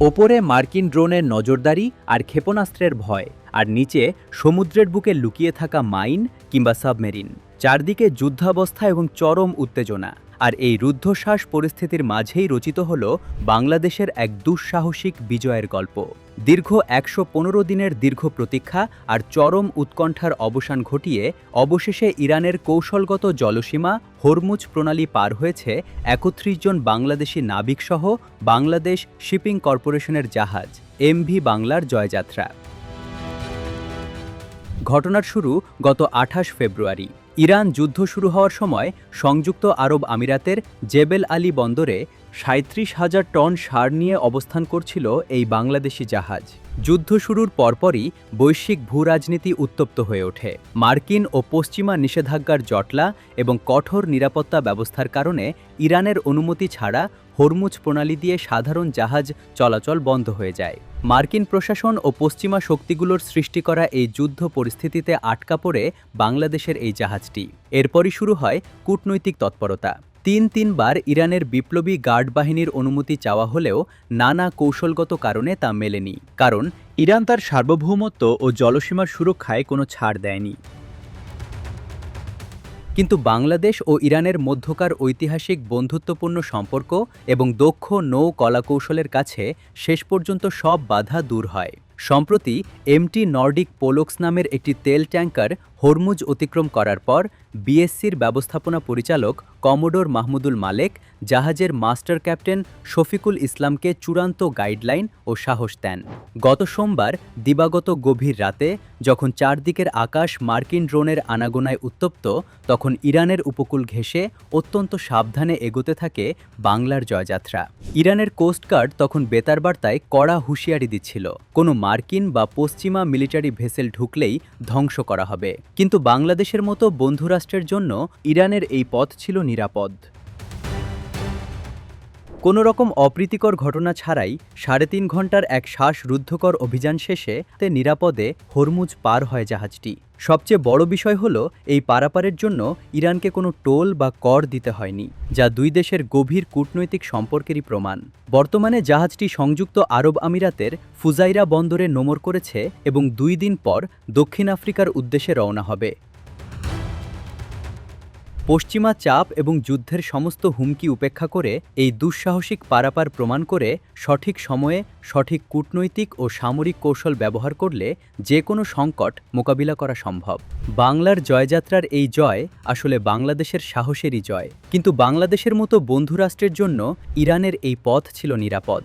ওপরে মার্কিন ড্রোনের নজরদারি আর ক্ষেপণাস্ত্রের ভয়, আর নিচে সমুদ্রের বুকে লুকিয়ে থাকা মাইন কিংবা সাবমেরিন। চারদিকে যুদ্ধাবস্থা এবং চরম উত্তেজনা। আর এই রুদ্ধশ্বাস পরিস্থিতির মাঝেই রচিত হল বাংলাদেশের এক দুঃসাহসিক বিজয়ের গল্প। দীর্ঘ ১১৫ দিনের দীর্ঘ প্রতীক্ষা আর চরম উৎকণ্ঠার অবসান ঘটিয়ে অবশেষে ইরানের কৌশলগত জলসীমা হরমুজ প্রণালী পার হয়েছে ৩১ জন বাংলাদেশি নাবিকসহ বাংলাদেশ শিপিং কর্পোরেশনের জাহাজ এমভি বাংলার জয়যাত্রা। ঘটনার শুরু গত ২৮ ফেব্রুয়ারি। ইরান যুদ্ধ শুরু হওয়ার সময় সংযুক্ত আরব আমিরাতের জেবেল আলী বন্দরে ৩৭,০০০ টন সার নিয়ে অবস্থান করছিল এই বাংলাদেশি জাহাজ। যুদ্ধ শুরুর পরপরই বৈশ্বিক ভূরাজনীতি উত্তপ্ত হয়ে ওঠে। মার্কিন ও পশ্চিমা নিষেধাজ্ঞার জটলা এবং কঠোর নিরাপত্তা ব্যবস্থার কারণে ইরানের অনুমতি ছাড়া হরমুজ প্রণালী দিয়ে সাধারণ জাহাজ চলাচল বন্ধ হয়ে যায়। মার্কিন প্রশাসন ও পশ্চিমা শক্তিগুলোর সৃষ্টি করা এই যুদ্ধ পরিস্থিতিতে আটকা পড়ে বাংলাদেশের এই জাহাজটি। এরপরই শুরু হয় কূটনৈতিক তৎপরতা। তিনবার ইরানের বিপ্লবী গার্ড বাহিনীর অনুমতি চাওয়া হলেও নানা কৌশলগত কারণে তা মেলেনি। কারণ ইরান তার সার্বভৌমত্ব ও জলসীমার সুরক্ষায় কোনো ছাড় দেয়নি। কিন্তু বাংলাদেশ ও ইরানের মধ্যকার ঐতিহাসিক বন্ধুত্বপূর্ণ সম্পর্ক এবং দক্ষ নৌ কলাকৌশলের কাছে শেষ পর্যন্ত সব বাধা দূর হয়। সম্প্রতি এমটি নর্ডিক পোলক্স নামের একটি তেল ট্যাঙ্কার হরমুজ অতিক্রম করার পর বিএসসির ব্যবস্থাপনা পরিচালক কমোডোর মাহমুদুল মালেক জাহাজের মাস্টার ক্যাপ্টেন শফিকুল ইসলামকে চূড়ান্ত গাইডলাইন ও সাহস দেন। গত সোমবার দিবাগত গভীর রাতে যখন চারদিকের আকাশ মার্কিন ড্রোনের আনাগোনায় উত্তপ্ত, তখন ইরানের উপকূল ঘেঁষে অত্যন্ত সাবধানে এগোতে থাকে বাংলার জয়যাত্রা। ইরানের কোস্টগার্ড তখন বেতার বার্তায় কড়া হুঁশিয়ারি দিচ্ছিল, কোনো মার্কিন বা পশ্চিমা মিলিটারি ভেসেল ঢুকলেই ধ্বংস করা হবে। কিন্তু বাংলাদেশের মতো বন্ধুরাষ্ট্রের জন্য ইরানের এই পথ ছিল নিরাপদ। কোনো রকম অপ্রীতিকর ঘটনা ছাড়াই ৩.৫ ঘন্টার এক শ্বাসরুদ্ধকর অভিযান শেষে নিরাপদে হরমুজ পার হয় জাহাজটি। সবচেয়ে বড় বিষয় হলো এই পারাপারের জন্য ইরানকে কোনো টোল বা কর দিতে হয়নি, যা দুই দেশের গভীর কূটনৈতিক সম্পর্কেরই প্রমাণ। বর্তমানে জাহাজটি সংযুক্ত আরব আমিরাতের ফুজাইরা বন্দরে নোঙর করেছে এবং ২ দিন পর দক্ষিণ আফ্রিকার উদ্দেশ্যে রওনা হবে। পশ্চিমা চাপ এবং যুদ্ধের সমস্ত হুমকি উপেক্ষা করে এই দুঃসাহসিক পারাপার প্রমাণ করে সঠিক সময়ে সঠিক কূটনৈতিক ও সামরিক কৌশল ব্যবহার করলে যে কোনো সংকট মোকাবিলা করা সম্ভব। বাংলার জয়যাত্রার এই জয় আসলে বাংলাদেশের সাহসেরই জয়। কিন্তু বাংলাদেশের মতো বন্ধুরাষ্ট্রের জন্য ইরানের এই পথ ছিল নিরাপদ।